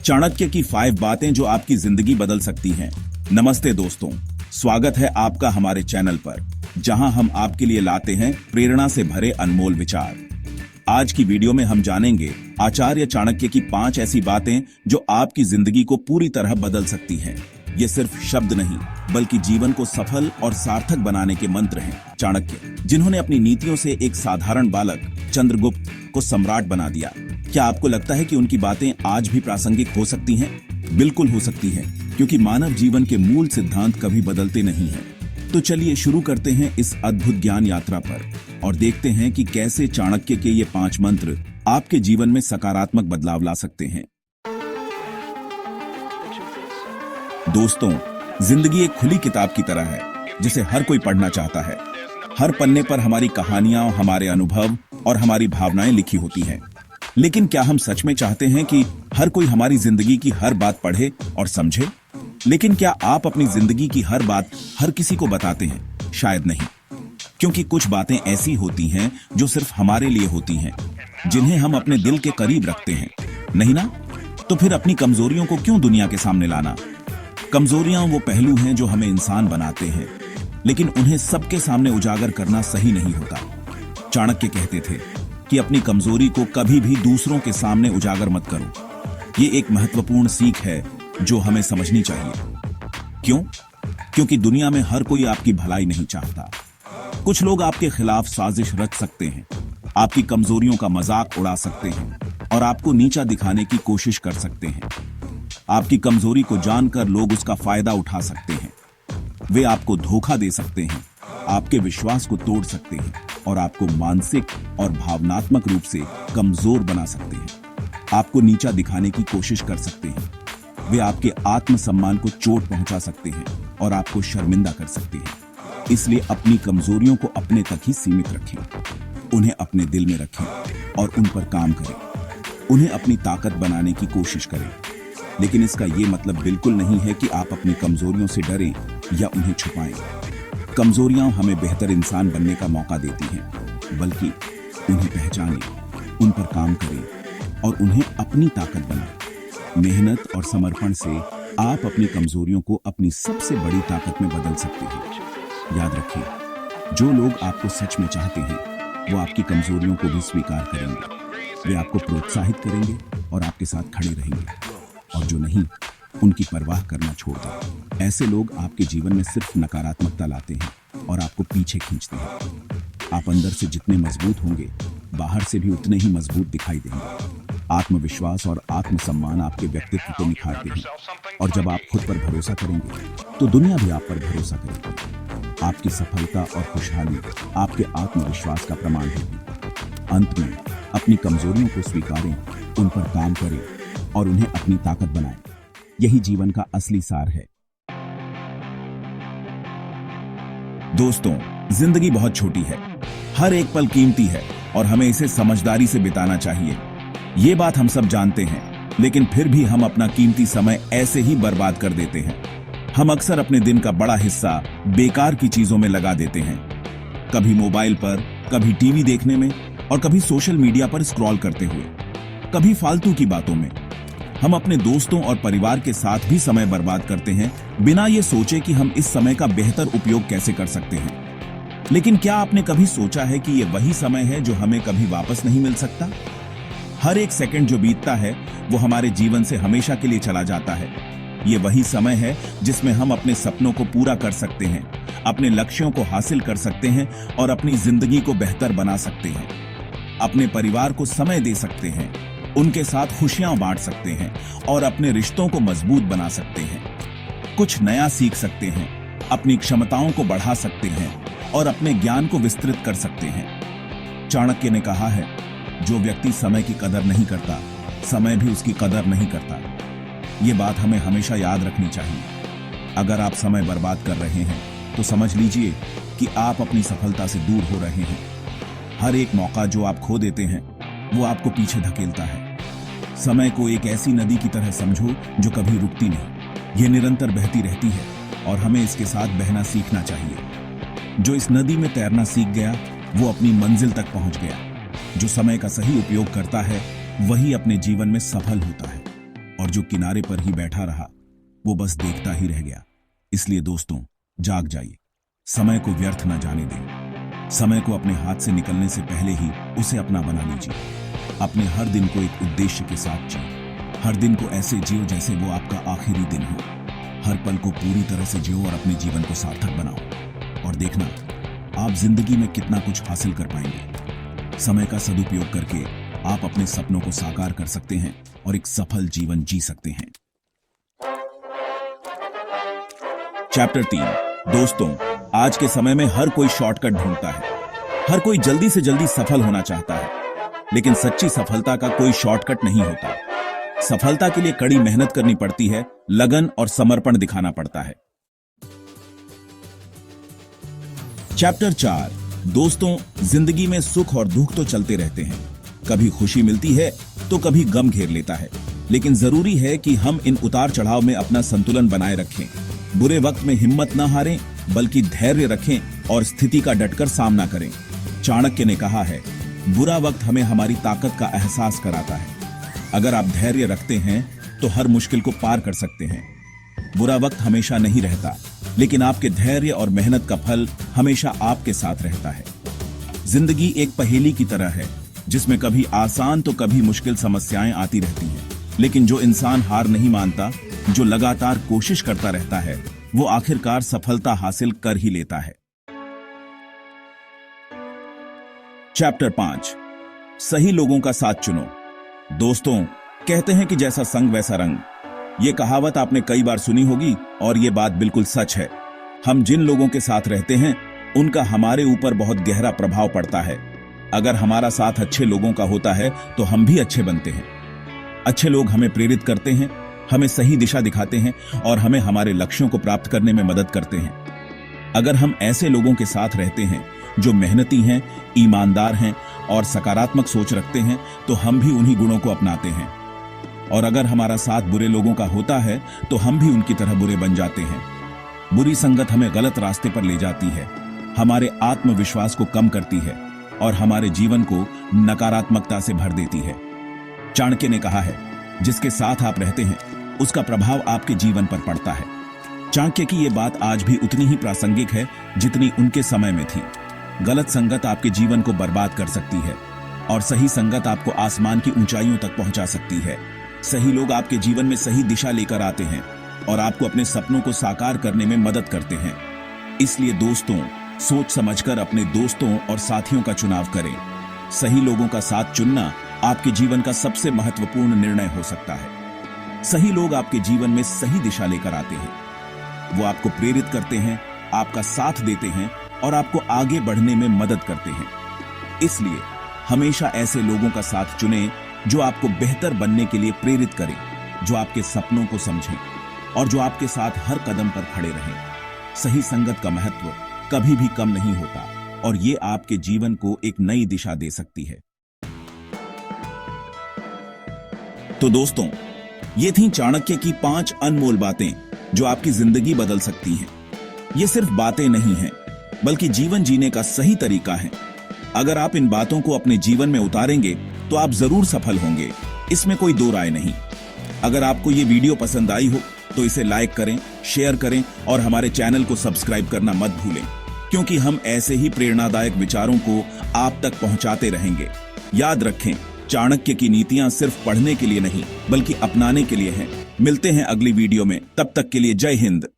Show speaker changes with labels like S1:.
S1: चाणक्य की 5 बातें जो आपकी जिंदगी बदल सकती हैं। नमस्ते दोस्तों, स्वागत है आपका हमारे चैनल पर, जहां हम आपके लिए लाते हैं प्रेरणा से भरे अनमोल विचार। आज की वीडियो में हम जानेंगे आचार्य चाणक्य की 5 ऐसी बातें जो आपकी जिंदगी को पूरी तरह बदल सकती हैं। ये सिर्फ शब्द नहीं, बल्कि जीवन को सफल और सार्थक बनाने के मंत्र हैं। चाणक्य, जिन्होंने अपनी नीतियों से एक साधारण बालक चंद्रगुप्त को सम्राट बना दिया। क्या आपको लगता है कि उनकी बातें आज भी प्रासंगिक हो सकती हैं? बिल्कुल हो सकती हैं, क्योंकि मानव जीवन के मूल सिद्धांत कभी बदलते नहीं हैं। तो चलिए शुरू करते हैं इस अद्भुत ज्ञान यात्रा पर और देखते हैं कि कैसे चाणक्य के ये 5 मंत्र आपके जीवन में सकारात्मक बदलाव ला सकते हैं। दोस्तों, जिंदगी एक खुली किताब की तरह है, जिसे हर कोई पढ़ना चाहता है। हर पन्ने पर हमारी कहानियां, हमारे अनुभव और हमारी भावनाएं लिखी होती हैं। लेकिन क्या हम सच में चाहते हैं कि हर कोई हमारी जिंदगी की हर बात पढ़े और समझे? लेकिन क्या आप अपनी जिंदगी की हर बात हर किसी को बताते हैं? शायद नहीं, क्योंकि कुछ बातें ऐसी होती हैं जो सिर्फ हमारे लिए होती हैं, जिन्हें हम अपने दिल के करीब रखते हैं, नहीं ना? तो फिर अपनी कमजोरियों को क्यों दुनिया के सामने लाना? कमजोरियां वो पहलू हैं जो हमें इंसान बनाते हैं, लेकिन उन्हें सबके सामने उजागर करना सही नहीं होता। चाणक्य कहते थे कि अपनी कमजोरी को कभी भी दूसरों के सामने उजागर मत करो। ये एक महत्वपूर्ण सीख है जो हमें समझनी चाहिए। क्यों? क्योंकि दुनिया में हर कोई आपकी भलाई नहीं चाहता। कुछ लोग आपके खिलाफ साजिश रच सकते हैं, आपकी कमजोरियों का मजाक उड़ा सकते हैं और आपको नीचा दिखाने की कोशिश कर सकते हैं। आपकी कमजोरी को जानकर लोग उसका फायदा उठा सकते हैं। वे आपको धोखा दे सकते हैं, आपके विश्वास को तोड़ सकते हैं और आपको मानसिक और भावनात्मक रूप से कमजोर बना सकते हैं। आपको नीचा दिखाने की कोशिश कर सकते हैं। वे आपके आत्मसम्मान को चोट पहुंचा सकते हैं और आपको शर्मिंदा कर सकते हैं। इसलिए अपनी कमजोरियों को अपने तक ही सीमित रखें, उन्हें अपने दिल में रखें और उन पर काम करें। उन्हें अपनी ताकत बनाने की कोशिश करें। लेकिन इसका ये मतलब बिल्कुल नहीं है कि आप अपनी कमजोरियों से डरें या उन्हें छुपाएं। कमजोरियां हमें बेहतर इंसान बनने का मौका देती हैं, बल्कि उन्हें पहचानें, उन पर काम करें और उन्हें अपनी ताकत बनाएं। मेहनत और समर्पण से आप अपनी कमजोरियों को अपनी सबसे बड़ी ताकत में बदल सकते हैं। याद रखें, जो लोग आपको सच में चाहते हैं, वो आपकी कमजोरियों को भी स्वीकार करेंगे। वे आपको प्रोत्साहित करेंगे और आपके साथ खड़े रहेंगे। और जो नहीं, उनकी परवाह करना छोड़ दें। ऐसे लोग आपके जीवन में सिर्फ नकारात्मकता लाते हैं और आपको पीछे खींचते हैं। आप अंदर से जितने मजबूत होंगे, बाहर से भी उतने ही मजबूत दिखाई देंगे। आत्मविश्वास और आत्मसम्मान आपके व्यक्तित्व को निखारते हैं और जब आप खुद पर भरोसा करेंगे तो दुनिया भी आप पर भरोसा करेगी। आपकी सफलता और खुशहाली आपके आत्मविश्वास का प्रमाण होगी। अंत में अपनी कमजोरियों को स्वीकारें, उन पर काम करें और उन्हें अपनी ताकत बनाएं। यही जीवन का असली सार है। दोस्तों, जिंदगी बहुत छोटी है, हर एक पल कीमती है और हमें इसे समझदारी से बिताना चाहिए। ये बात हम सब जानते हैं, लेकिन फिर भी हम अपना कीमती समय ऐसे ही बर्बाद कर देते हैं। हम अक्सर अपने दिन का बड़ा हिस्सा बेकार की चीजों में लगा देते हैं, कभी मोबाइल पर, कभी टीवी देखने में और कभी सोशल मीडिया पर स्क्रॉल करते हुए, कभी फालतू की बातों में। हम अपने दोस्तों और परिवार के साथ भी समय बर्बाद करते हैं, बिना ये सोचे कि हम इस समय का बेहतर उपयोग कैसे कर सकते हैं। लेकिन क्या आपने कभी सोचा है कि ये वही समय है जो हमें कभी वापस नहीं मिल सकता? हर एक सेकंड जो बीतता है, वो हमारे जीवन से हमेशा के लिए चला जाता है। ये वही समय है जिसमें हम अपने सपनों को पूरा कर सकते हैं, अपने लक्ष्यों को हासिल कर सकते हैं और अपनी जिंदगी को बेहतर बना सकते हैं। अपने परिवार को समय दे सकते हैं, उनके साथ खुशियां बांट सकते हैं और अपने रिश्तों को मजबूत बना सकते हैं। कुछ नया सीख सकते हैं, अपनी क्षमताओं को बढ़ा सकते हैं और अपने ज्ञान को विस्तृत कर सकते हैं। चाणक्य ने कहा है, जो व्यक्ति समय की कदर नहीं करता, समय भी उसकी कदर नहीं करता। ये बात हमें हमेशा याद रखनी चाहिए। अगर आप समय बर्बाद कर रहे हैं, तो समझ लीजिए कि आप अपनी सफलता से दूर हो रहे हैं। हर एक मौका जो आप खो देते हैं, वो आपको पीछे धकेलता है। समय को एक ऐसी नदी की तरह समझो जो कभी रुकती नहीं। ये निरंतर बहती रहती है और हमें इसके साथ बहना सीखना चाहिए। जो इस नदी में तैरना सीख गया, वो अपनी मंजिल तक पहुंच गया। जो समय का सही उपयोग करता है, वही अपने जीवन में सफल होता है। और जो किनारे पर ही बैठा रहा वो बस देखता ही रह गया। इसलिए दोस्तों, जाग जाइए, समय को व्यर्थ न जाने दें। समय को अपने हाथ से निकलने से पहले ही उसे अपना बना लीजिए। अपने हर दिन को एक उद्देश्य के साथ जियो। हर दिन को ऐसे जियो जैसे वो आपका आखिरी दिन हो। हर पल को पूरी तरह से जियो और अपने जीवन को सार्थक बनाओ। और देखना, आप जिंदगी में कितना कुछ हासिल कर पाएंगे। समय का सदुपयोग करके आप अपने सपनों को साकार कर सकते हैं और एक सफल जीवन जी सकते हैं। चैप्टर 3। दोस्तों, आज के समय में हर कोई शॉर्टकट ढूंढता है। हर कोई जल्दी से जल्दी सफल होना चाहता है, लेकिन सच्ची सफलता का कोई शॉर्टकट नहीं होता। सफलता के लिए कड़ी मेहनत करनी पड़ती है, लगन और समर्पण दिखाना पड़ता है। चैप्टर 4। दोस्तों, जिंदगी में सुख और दुख तो चलते रहते हैं। कभी खुशी मिलती है तो कभी गम घेर लेता है, लेकिन जरूरी है कि हम इन उतार चढ़ाव में अपना संतुलन बनाए रखें। बुरे वक्त में हिम्मत न हारें, बल्कि धैर्य रखें और स्थिति का डटकर सामना करें। चाणक्य ने कहा है, बुरा वक्त हमें हमारी ताकत का एहसास कराता है। अगर आप धैर्य रखते हैं तो हर मुश्किल को पार कर सकते हैं। बुरा वक्त हमेशा नहीं रहता, लेकिन आपके धैर्य और मेहनत का फल हमेशा आपके साथ रहता है। जिंदगी एक पहेली की तरह है, जिसमें कभी आसान तो कभी मुश्किल समस्याएं आती रहती हैं, लेकिन जो इंसान हार नहीं मानता, जो लगातार कोशिश करता रहता है, वो आखिरकार सफलता हासिल कर ही लेता है। चैप्टर 5। सही लोगों का साथ चुनो। दोस्तों, कहते हैं कि जैसा संग वैसा रंग। ये कहावत आपने कई बार सुनी होगी और ये बात बिल्कुल सच है। हम जिन लोगों के साथ रहते हैं, उनका हमारे ऊपर बहुत गहरा प्रभाव पड़ता है। अगर हमारा साथ अच्छे लोगों का होता है तो हम भी अच्छे बनते हैं। अच्छे लोग हमें प्रेरित करते हैं, हमें सही दिशा दिखाते हैं और हमें हमारे लक्ष्यों को प्राप्त करने में मदद करते हैं। अगर हम ऐसे लोगों के साथ रहते हैं जो मेहनती हैं, ईमानदार हैं और सकारात्मक सोच रखते हैं, तो हम भी उन्हीं गुणों को अपनाते हैं। और अगर हमारा साथ बुरे लोगों का होता है तो हम भी उनकी तरह बुरे बन जाते हैं। बुरी संगत हमें गलत रास्ते पर ले जाती है, हमारे आत्मविश्वास को कम करती है और हमारे जीवन को नकारात्मकता से भर देती है। चाणक्य ने कहा है, जिसके साथ आप रहते हैं उसका प्रभाव आपके जीवन पर पड़ता है। चाणक्य की ये बात आज भी उतनी ही प्रासंगिक है जितनी उनके समय में थी। गलत संगत आपके जीवन को बर्बाद कर सकती है और सही संगत आपको आसमान की ऊंचाइयों तक पहुंचा सकती है। सही लोग आपके जीवन में सही दिशा लेकर आते हैं और आपको अपने सपनों को साकार करने में मदद करते हैं। इसलिए दोस्तों, सोच समझकर अपने दोस्तों और साथियों का चुनाव करें। सही लोगों का साथ चुनना आपके जीवन का सबसे महत्वपूर्ण निर्णय हो सकता है। सही लोग आपके जीवन में सही दिशा लेकर आते हैं। वो आपको प्रेरित करते हैं, आपका साथ देते हैं और आपको आगे बढ़ने में मदद करते हैं। इसलिए हमेशा ऐसे लोगों का साथ चुनें जो आपको बेहतर बनने के लिए प्रेरित करें, जो आपके सपनों को समझें और जो आपके साथ हर कदम पर खड़े रहें। सही संगत का महत्व कभी भी कम नहीं होता और ये आपके जीवन को एक नई दिशा दे सकती है। तो दोस्तों, ये थी चाणक्य की 5 अनमोल बातें जो आपकी जिंदगी बदल सकती हैं। ये सिर्फ बातें नहीं हैं, बल्कि जीवन जीने का सही तरीका है। अगर आप इन बातों को अपने जीवन में उतारेंगे तो आप जरूर सफल होंगे, इसमें कोई दो राय नहीं। अगर आपको ये वीडियो पसंद आई हो तो इसे लाइक करें, शेयर करें और हमारे चैनल को सब्सक्राइब करना मत भूलें, क्योंकि हम ऐसे ही प्रेरणादायक विचारों को आप तक पहुंचाते रहेंगे। याद रखें, चाणक्य की नीतियां सिर्फ पढ़ने के लिए नहीं, बल्कि अपनाने के लिए हैं। मिलते हैं अगली वीडियो में, तब तक के लिए जय हिंद।